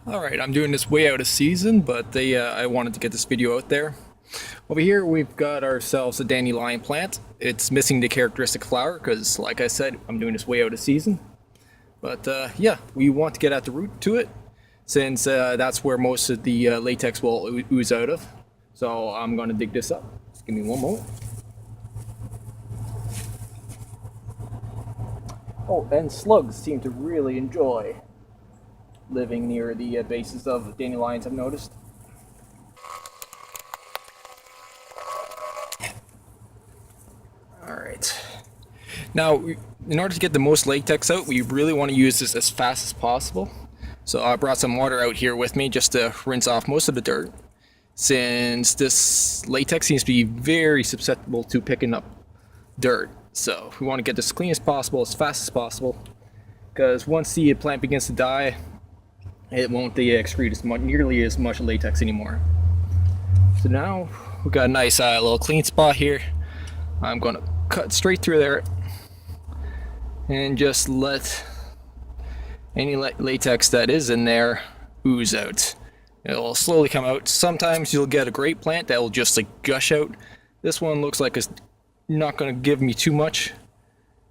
Alright, I'm doing this way out of season, but I wanted to get this video out there. Over here we've got ourselves a dandelion plant. It's missing the characteristic flower because, like I said, I'm doing this way out of season. But yeah, we want to get at the root to it since that's where most of the latex will ooze out of. So I'm going to dig this up. Just give me one moment. Oh, and slugs seem to really enjoy living near the bases of dandelions, I've noticed. Alright. Now, in order to get the most latex out, we really want to use this as fast as possible. So I brought some water out here with me just to rinse off most of the dirt, since this latex seems to be very susceptible to picking up dirt. So we want to get this clean as possible, as fast as possible, because once the plant begins to die, it won't excrete nearly as much latex anymore. So now we've got a nice little clean spot here. I'm going to cut straight through there and just let any latex that is in there ooze out. It'll slowly come out. Sometimes you'll get a great plant that will just like gush out. This one looks like it's not going to give me too much,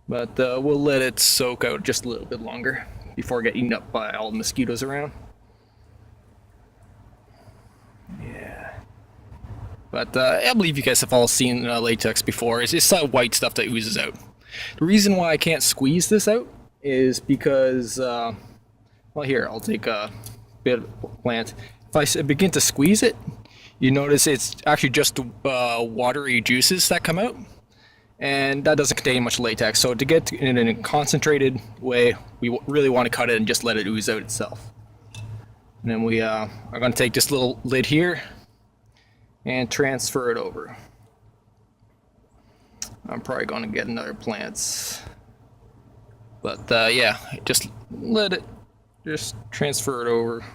but we'll let it soak out just a little bit longer before getting eaten up by all the mosquitoes around. Yeah. But I believe you guys have all seen latex before. It's just that white stuff that oozes out. The reason why I can't squeeze this out is because, well, here, I'll take a bit of plant. If I begin to squeeze it, you notice it's actually just watery juices that come out. And that doesn't contain much latex. So to get in a concentrated way, we really want to cut it and just let it ooze out itself. And then we are going to take this little lid here and transfer it over. I'm probably going to get another plant. But yeah, just let it just transfer it over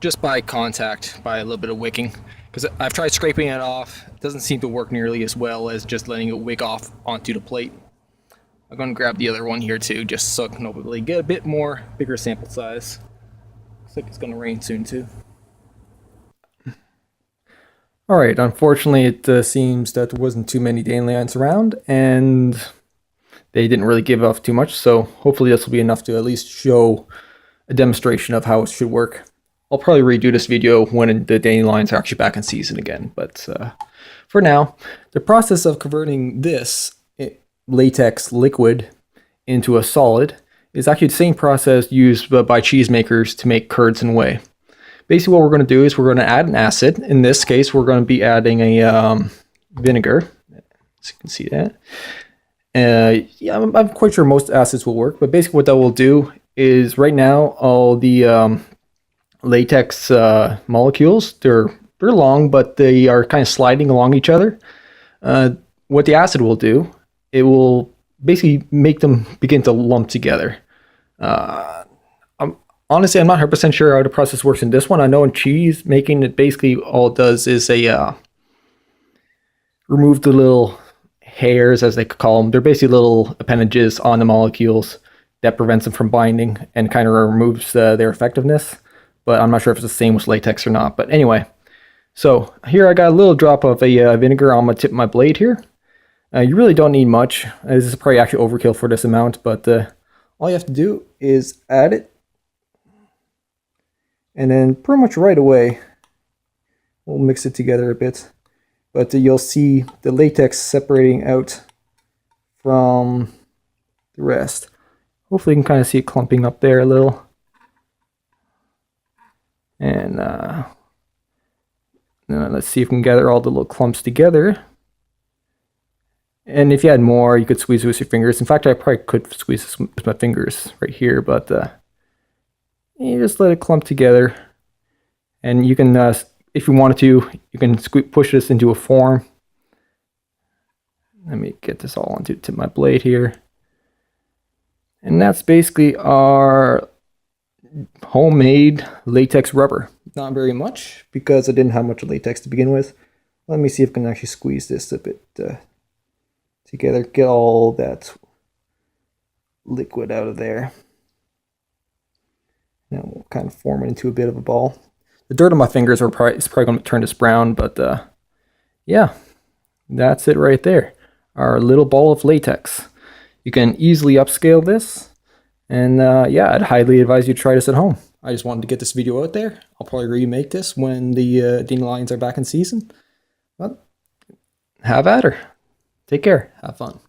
just by contact, by a little bit of wicking. Because I've tried scraping it off, it doesn't seem to work nearly as well as just letting it wick off onto the plate. I'm going to grab the other one here too, just so I can hopefully get a bit more, bigger sample size. Looks like it's going to rain soon too. Alright, unfortunately it seems that there wasn't too many dandelions around, and they didn't really give off too much, so hopefully this will be enough to at least show a demonstration of how it should work. I'll probably redo this video when the dandelions are actually back in season again, but for now, the process of converting this latex liquid into a solid is actually the same process used by cheesemakers to make curds and whey. Basically what we're going to do is we're going to add an acid. In this case, we're going to be adding a vinegar, as you can see that. Yeah, I'm quite sure most acids will work, but basically what that will do is right now all the latex molecules, they're long, but they are kind of sliding along each other. What the acid will do, it will basically make them begin to lump together. Honestly, I'm not 100% sure how the process works in this one. I know in cheese making, it basically all it does is remove the little hairs, as they could call them. They're basically little appendages on the molecules that prevents them from binding and kind of removes their effectiveness. But I'm not sure if it's the same with latex or not. But anyway, so here I got a little drop of a vinegar on the tip of my blade here. You really don't need much. This is probably actually overkill for this amount, but all you have to do is add it. And then pretty much right away, we'll mix it together a bit. But you'll see the latex separating out from the rest. Hopefully you can kind of see it clumping up there a little. And let's see if we can gather all the little clumps together. And if you had more, you could squeeze it with your fingers. In fact, I probably could squeeze this with my fingers right here, but you just let it clump together. And you can, if you wanted to, you can push this into a form. Let me get this all onto the tip of my blade here. And that's basically our homemade latex rubber. Not very much because I didn't have much latex to begin with. Let me see if I can actually squeeze this a bit together, get all that liquid out of there. Now we'll kind of form it into a bit of a ball. The dirt on my fingers is probably going to turn this brown, but yeah, that's it right there. Our little ball of latex. You can easily upscale this, and yeah, I'd highly advise you try this at home. I just wanted to get this video out there. I'll probably remake this when the dandelions are back in season. But have at her. Take care. Have fun.